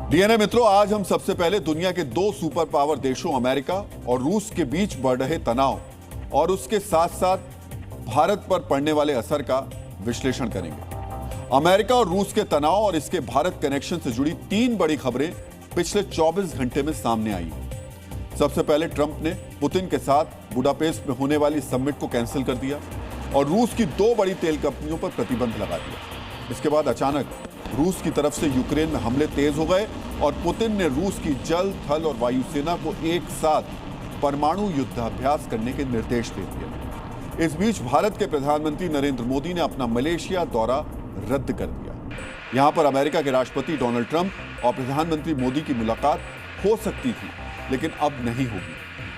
DNA मित्रों, आज हम सबसे पहले दुनिया के दो सुपर पावर देशों अमेरिका और रूस के बीच बढ़ रहे तनाव और उसके साथ साथ भारत पर पड़ने वाले असर का विश्लेषण करेंगे। अमेरिका और रूस के तनाव और इसके भारत कनेक्शन से जुड़ी तीन बड़ी खबरें पिछले 24 घंटे में सामने आई हैं। सबसे पहले ट्रंप ने पुतिन के साथ बुडापेस्ट में होने वाली समिट को कैंसिल कर दिया और रूस की दो बड़ी तेल कंपनियों पर प्रतिबंध लगा दिया। इसके बाद अचानक रूस की तरफ से यूक्रेन में हमले तेज हो गए और पुतिन ने रूस की जल, थल और वायुसेना को एक साथ परमाणु युद्धाभ्यास करने के निर्देश दे दिए। इस बीच भारत के प्रधानमंत्री नरेंद्र मोदी ने अपना मलेशिया दौरा रद्द कर दिया। यहां पर अमेरिका के राष्ट्रपति डोनाल्ड ट्रंप और प्रधानमंत्री मोदी की मुलाकात हो सकती थी, लेकिन अब नहीं होगी।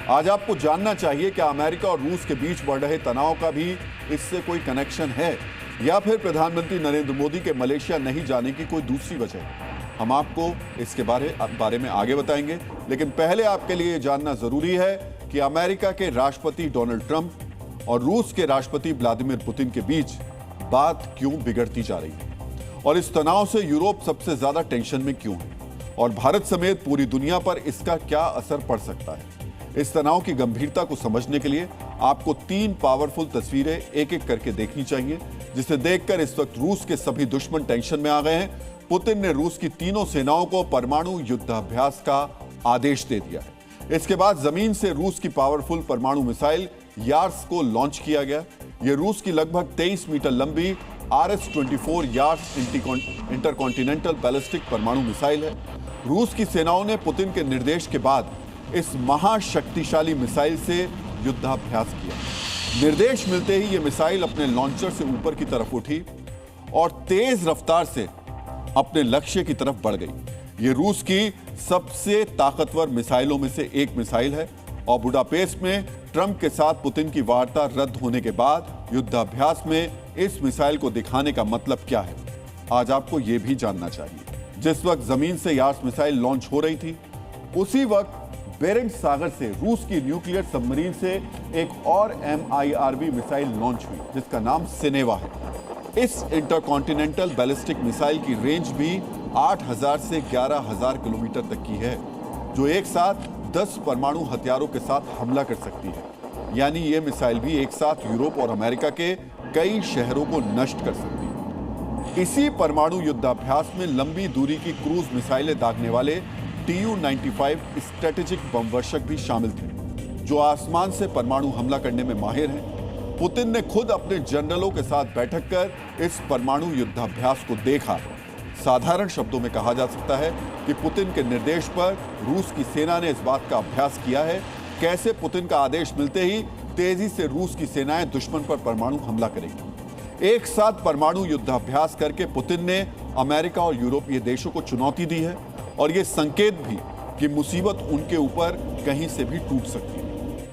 आज आपको जानना चाहिए कि अमेरिका और रूस के बीच बढ़ रहे तनाव का भी इससे कोई कनेक्शन है या फिर प्रधानमंत्री नरेंद्र मोदी के मलेशिया नहीं जाने की कोई दूसरी वजह है। हम आपको इसके बारे में आगे बताएंगे, लेकिन पहले आपके लिए जानना जरूरी है कि अमेरिका के राष्ट्रपति डोनाल्ड ट्रंप और रूस के राष्ट्रपति व्लादिमीर पुतिन के बीच बात क्यों बिगड़ती जा रही है और इस तनाव से यूरोप सबसे ज्यादा टेंशन में क्यों है और भारत समेत पूरी दुनिया पर इसका क्या असर पड़ सकता है। इस तनाव की गंभीरता को समझने के लिए आपको तीन पावरफुल तस्वीरें एक एक करके देखनी चाहिए, जिसे देखकर इस वक्त रूस के सभी दुश्मन टेंशन में आ गए हैं। पुतिन ने रूस की तीनों सेनाओं को परमाणु युद्धाभ्यास का आदेश दे दिया है। इसके बाद जमीन से रूस की पावरफुल परमाणु मिसाइल यार्स को लॉन्च किया गया। यह रूस की लगभग 23 मीटर लंबी RS-24 यार्स इंटरकॉन्टिनेंटल बैलिस्टिक परमाणु मिसाइल है। रूस की सेनाओं ने पुतिन के निर्देश के बाद इस महाशक्तिशाली मिसाइल से युद्धाभ्यास किया। निर्देश मिलते ही यह मिसाइल अपने लॉन्चर से ऊपर की तरफ उठी और तेज रफ्तार से अपने लक्ष्य की तरफ बढ़ गई। यह रूस की सबसे ताकतवर मिसाइलों में से एक मिसाइल है और बुडापेस्ट में ट्रंप के साथ पुतिन की वार्ता रद्द होने के बाद युद्धाभ्यास में इस मिसाइल को दिखाने का मतलब क्या है, आज आपको यह भी जानना चाहिए। जिस वक्त जमीन से यार्स मिसाइल लॉन्च हो रही थी, उसी वक्त बेरेंट सागर से रूस की न्यूक्लियर सबमरीन से एक और MIRV मिसाइल लॉन्च हुई, जिसका नाम सिनेवा है। इस इंटरकॉन्टिनेंटल बैलिस्टिक मिसाइल की रेंज भी 8000 से 11000 किलोमीटर तक की है, जो एक साथ 10 परमाणु हथियारों के साथ हमला कर सकती है। यानी यह मिसाइल भी एक साथ यूरोप और अमेरिका के कई शहरों को नष्ट कर सकती है। इसी परमाणु युद्धाभ्यास में लंबी दूरी की क्रूज मिसाइलें दागने वाले TU-95 स्ट्रेटेजिक बमवर्षक भी शामिल थे, जो आसमान से परमाणु हमला करने में माहिर हैं। पुतिन ने खुद अपने जनरलों के साथ बैठक कर इस परमाणु युद्धाभ्यास को देखा। साधारण शब्दों में कहा जा सकता है कि पुतिन के निर्देश पर रूस की सेना ने इस बात का अभ्यास किया है कैसे पुतिन का आदेश मिलते ही तेजी से रूस की सेनाएं दुश्मन पर परमाणु हमला करेंगी। एक साथ परमाणु युद्धाभ्यास करके पुतिन ने अमेरिका और यूरोपीय देशों को चुनौती दी है और यह संकेत भी कि मुसीबत उनके ऊपर कहीं से भी टूट सकती है।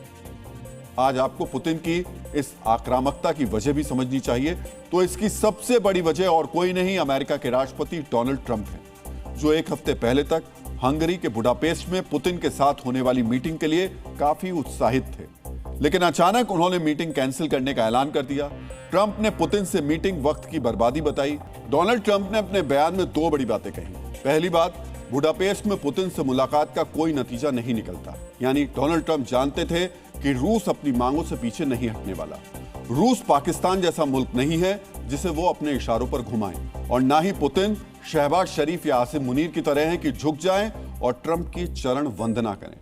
आज आपको पुतिन की इस आक्रामकता की वजह भी समझनी चाहिए। तो इसकी सबसे बड़ी वजह और कोई नहीं, अमेरिका के राष्ट्रपति डोनाल्ड ट्रंप हैं, जो एक हफ्ते पहले तक हंगरी के बुडापेस्ट में पुतिन के साथ होने वाली मीटिंग के लिए काफी उत्साहित थे, लेकिन अचानक उन्होंने मीटिंग कैंसिल करने का ऐलान कर दिया। ट्रंप ने पुतिन से मीटिंग वक्त की बर्बादी बताई। डोनाल्ड ट्रंप ने अपने बयान में दो बड़ी बातें कही। पहली बात, बुडापेस्ट में पुतिन से मुलाकात का कोई नतीजा नहीं निकलता, यानी डोनाल्ड ट्रंप जानते थे कि रूस अपनी मांगों से पीछे नहीं हटने वाला। रूस पाकिस्तान जैसा मुल्क नहीं है जिसे वो अपने इशारों पर घुमाएं, और ना ही पुतिन शहबाज शरीफ या आसिम मुनीर की तरह हैं कि झुक जाएं और ट्रंप की चरण वंदना करें।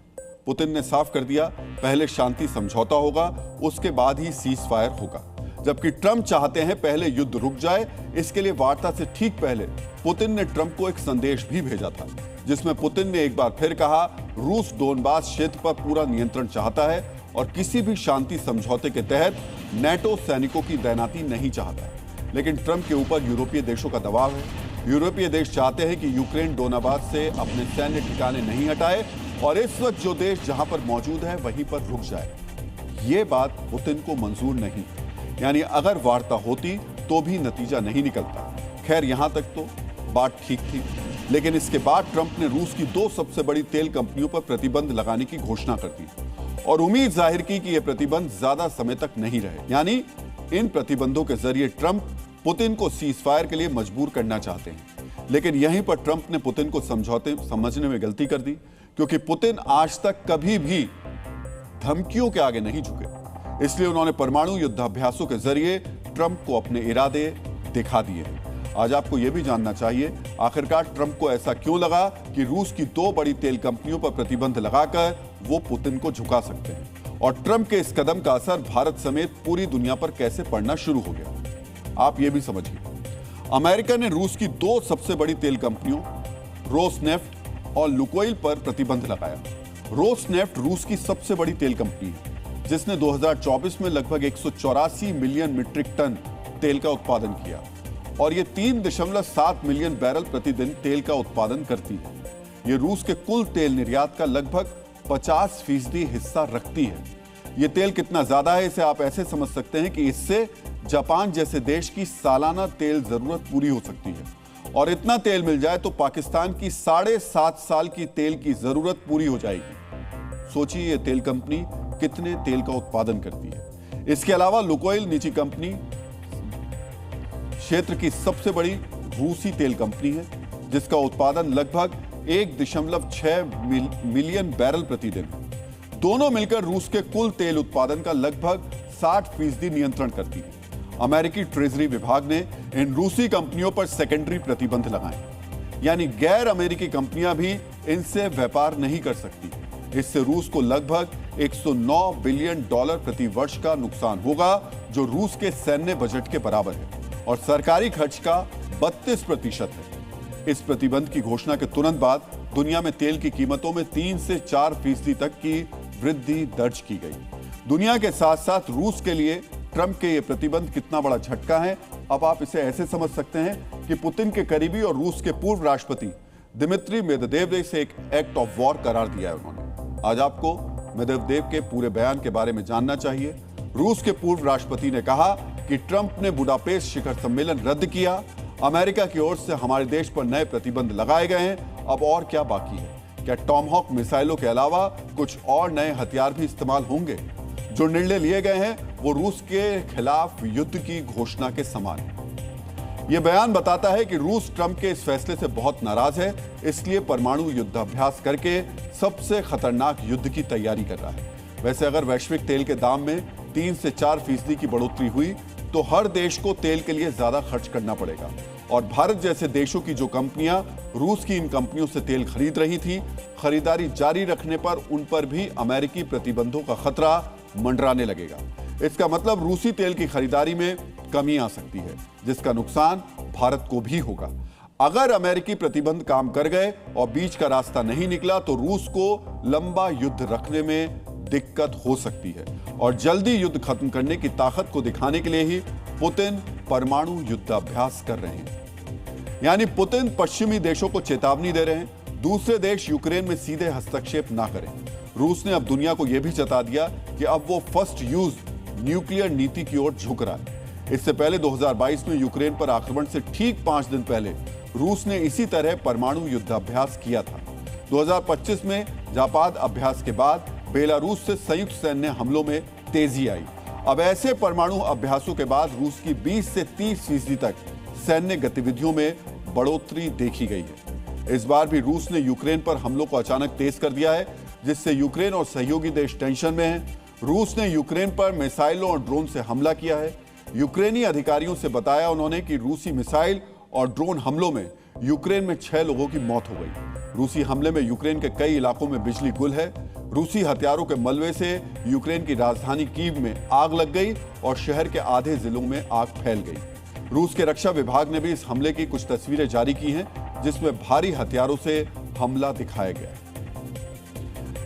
पुतिन ने साफ कर दिया, पहले शांति समझौता होगा, उसके बाद ही सीज फायर होगा, जबकि ट्रंप चाहते हैं पहले युद्ध रुक जाए। इसके लिए वार्ता से ठीक पहले पुतिन ने ट्रंप को एक संदेश भी भेजा था, जिसमें पुतिन ने एक बार फिर कहा रूस डोनबास क्षेत्र पर पूरा नियंत्रण चाहता है और किसी भी शांति समझौते के तहत नेटो सैनिकों की तैनाती नहीं चाहता। लेकिन ट्रंप के ऊपर यूरोपीय देशों का दबाव है। यूरोपीय देश चाहते हैं कि यूक्रेन डोनाबास से अपने सैन्य ठिकाने नहीं हटाए और इस वक्त जो देश जहां पर मौजूद है वहीं पर रुक जाए। ये बात पुतिन को मंजूर नहीं, यानी अगर वार्ता होती तो भी नतीजा नहीं निकलता। खैर, यहां तक तो बात ठीक थी, लेकिन इसके बाद ट्रंप ने रूस की दो सबसे बड़ी तेल कंपनियों पर प्रतिबंध लगाने की घोषणा कर दी और उम्मीद जाहिर की कि यह प्रतिबंध ज्यादा समय तक नहीं रहे। यानी इन प्रतिबंधों के जरिए ट्रंप पुतिन को सीज फायर के लिए मजबूर करना चाहते हैं। लेकिन यहीं पर ट्रंप ने पुतिन को समझौते समझने में गलती कर दी, क्योंकि पुतिन आज तक कभी भी धमकियों के आगे नहीं झुके। इसलिए उन्होंने परमाणु युद्धाभ्यासों के जरिए ट्रंप को अपने इरादे दिखा दिए हैं। आज आपको यह भी जानना चाहिए आखिरकार ट्रंप को ऐसा क्यों लगा कि रूस की 2 बड़ी तेल कंपनियों पर प्रतिबंध लगाकर वो पुतिन को झुका सकते हैं, और ट्रंप के इस कदम का असर भारत समेत पूरी दुनिया पर कैसे पड़ना शुरू हो गया। आप ये भी समझिए, अमेरिका ने रूस की 2 सबसे बड़ी तेल कंपनियों रोसनेफ्ट और लुकोइल पर प्रतिबंध लगाया। रोसनेफ्ट रूस की सबसे बड़ी तेल कंपनी है, जिसने 2024 में लगभग 184 मिलियन मीट्रिक टन तेल का उत्पादन किया, और ये 3.7 मिलियन बैरल प्रतिदिन तेल का उत्पादन करती है। ये रूस के कुल तेल निर्यात का लगभग 50% हिस्सा रखती है। ये तेल कितना ज्यादा है, इसे आप ऐसे समझ सकते हैं कि इससे जापान जैसे देश की सालाना तेल जरूरत पूरी हो सकती है, और इतना तेल मिल जाए तो पाकिस्तान की 7.5 साल की तेल की जरूरत पूरी हो जाएगी। सोचिए ये तेल कंपनी कितने तेल का उत्पादन करती है। इसके अलावा लुकोइल निजी कंपनी क्षेत्र की सबसे बड़ी रूसी तेल कंपनी है, जिसका उत्पादन लगभग 1.6 मिलियन बैरल प्रतिदिन है। दोनों मिलकर रूस के कुल तेल उत्पादन का लगभग 60% नियंत्रण करती है। अमेरिकी ट्रेजरी विभाग ने इन रूसी कंपनियों पर सेकेंडरी प्रतिबंध लगाए, यानी गैर अमेरिकी कंपनियां भी इनसे व्यापार नहीं कर सकती। इससे रूस को लगभग $109 बिलियन प्रति वर्ष का नुकसान होगा, जो रूस के सैन्य बजट के बराबर है, और सरकारी खर्च का 32% है। इस प्रतिबंध की घोषणा के तुरंत बाद दुनिया में तेल की कीमतों में 3 से 4% तक की वृद्धि दर्ज की गई। दुनिया के साथ साथ रूस के लिए ट्रंप के ये प्रतिबंध कितना बड़ा झटका है, अब आप इसे ऐसे समझ सकते हैं कि पुतिन के करीबी और रूस के पूर्व राष्ट्रपति दिमित्री मेदवेदेव ने इसे एक एक्ट ऑफ वॉर करार दिया है उन्होंने। आज आपको मेदवेदेव के पूरे बयान के बारे में जानना चाहिए। रूस के पूर्व राष्ट्रपति ने कहा कि ट्रंप ने बुडापेस्ट शिखर सम्मेलन रद्द किया, अमेरिका की ओर से हमारे देश पर नए प्रतिबंध लगाए गए हैं, अब और क्या बाकी है? क्या टॉमहॉक मिसाइलों के अलावा कुछ और नए हथियार भी इस्तेमाल होंगे? जो निर्णय लिए गए हैं वो रूस के खिलाफ युद्ध की घोषणा के समान है। यह बयान बताता है कि रूस ट्रंप के इस फैसले से बहुत नाराज है, इसलिए परमाणु युद्धाभ्यास करके सबसे खतरनाक युद्ध की तैयारी कर रहा है। वैसे अगर वैश्विक तेल के दाम में 3 से 4% की बढ़ोतरी हुई तो हर देश को तेल के लिए ज्यादा खर्च करना पड़ेगा, और भारत जैसे देशों की जो कंपनियां रूस की इन कंपनियों से तेल खरीद रही थी, खरीदारी जारी रखने पर उन पर भी अमेरिकी प्रतिबंधों का खतरा मंडराने लगेगा। इसका मतलब रूसी तेल की खरीदारी में कमी आ सकती है, जिसका नुकसान भारत को भी होगा। अगर अमेरिकी प्रतिबंध काम कर गए और बीच का रास्ता नहीं निकला तो रूस को लंबा युद्ध रखने में दिक्कत हो सकती है, और जल्दी युद्ध खत्म करने की ताकत को दिखाने के लिए ही पुतिन परमाणु युद्धाभ्यास कर रहे हैं। यानी पुतिन पश्चिमी देशों को चेतावनी दे रहे हैं, दूसरे देश यूक्रेन में सीधे हस्तक्षेप ना करें। रूस ने अब दुनिया को यह भी जता दिया कि अब वो फर्स्ट यूज न्यूक्लियर नीति की ओर झुक रहा है। इससे पहले 2022 में यूक्रेन पर आक्रमण से ठीक 5 दिन पहले रूस ने इसी तरह परमाणु युद्धाभ्यास किया था। 2025 में जापान अभ्यास के बाद बेलारूस से संयुक्त सैन्य हमलों में तेजी आई। अब ऐसे परमाणु अभ्यासों के बाद रूस की 20 से 30% तक सैन्य गतिविधियों में बढ़ोतरी देखी गई है। इस बार भी रूस ने यूक्रेन पर हमलों को अचानक तेज कर दिया है, जिससे यूक्रेन और सहयोगी देश टेंशन में हैं। रूस ने यूक्रेन पर मिसाइलों और ड्रोन से हमला किया है। यूक्रेनी अधिकारियों से बताया उन्होंने कि रूसी मिसाइल और ड्रोन हमलों में यूक्रेन में 6 लोगों की मौत हो गई। रूसी हमले में यूक्रेन के कई इलाकों में बिजली गुल है। रूसी हथियारों के मलबे से यूक्रेन की राजधानी कीव में आग लग गई और शहर के आधे जिलों में आग फैल गई। रूस के रक्षा विभाग ने भी इस हमले की कुछ तस्वीरें जारी की हैं, जिसमें भारी हथियारों से हमला दिखाया गया।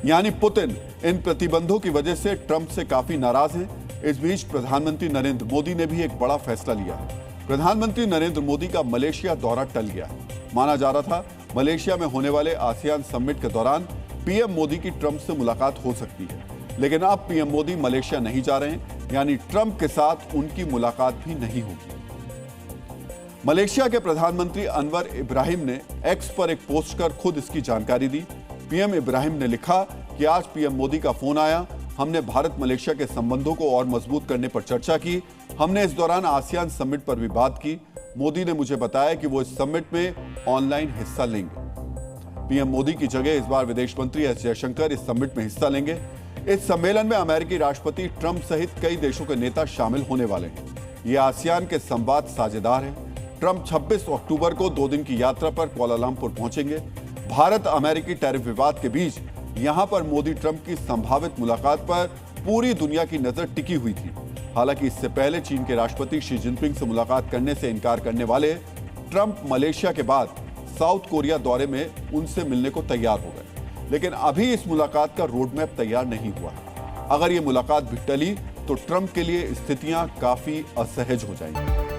यानी पुतिन इन प्रतिबंधों की वजह से ट्रंप से काफी नाराज हैं। इस बीच प्रधानमंत्री नरेंद्र मोदी ने भी एक बड़ा फैसला लिया है। प्रधानमंत्री नरेंद्र मोदी का मलेशिया दौरा टल गया है। माना जा रहा था मलेशिया में होने वाले आसियान समिट के दौरान पीएम मोदी की ट्रंप से मुलाकात हो सकती है, लेकिन अब पीएम मोदी मलेशिया नहीं जा रहे हैं, यानी ट्रंप के साथ उनकी मुलाकात भी नहीं होगी। मलेशिया के प्रधानमंत्री अनवर इब्राहिम ने एक्स पर एक पोस्ट कर खुद इसकी जानकारी दी। पीएम इब्राहिम ने लिखा कि आज पीएम मोदी का फोन आया, हमने भारत मलेशिया के संबंधों को और मजबूत करने पर चर्चा की। हमने इस दौरान आसियान समिट पर भी बात की। मोदी ने मुझे बताया कि वो इस समिट में ऑनलाइन हिस्सा लेंगे। पीएम मोदी की जगह इस बार विदेश मंत्री एस जयशंकर इस समिट में हिस्सा लेंगे। इस सम्मेलन में अमेरिकी राष्ट्रपति ट्रंप सहित कई देशों के नेता शामिल होने वाले हैं। ये आसियान के संवाद साझेदार हैं। ट्रंप 26 अक्टूबर को 2 दिन की यात्रा पर कुआलालंपुर पहुंचेंगे। भारत अमेरिकी टैरिफ विवाद के बीच यहां पर मोदी ट्रंप की संभावित मुलाकात पर पूरी दुनिया की नजर टिकी हुई थी। हालांकि इससे पहले चीन के राष्ट्रपति शी जिनपिंग से मुलाकात करने से इनकार करने वाले ट्रंप मलेशिया के बाद साउथ कोरिया दौरे में उनसे मिलने को तैयार हो गए, लेकिन अभी इस मुलाकात का रोडमैप तैयार नहीं हुआ है। अगर ये मुलाकात भी टली तो ट्रंप के लिए स्थितियां काफी असहज हो जाएंगी।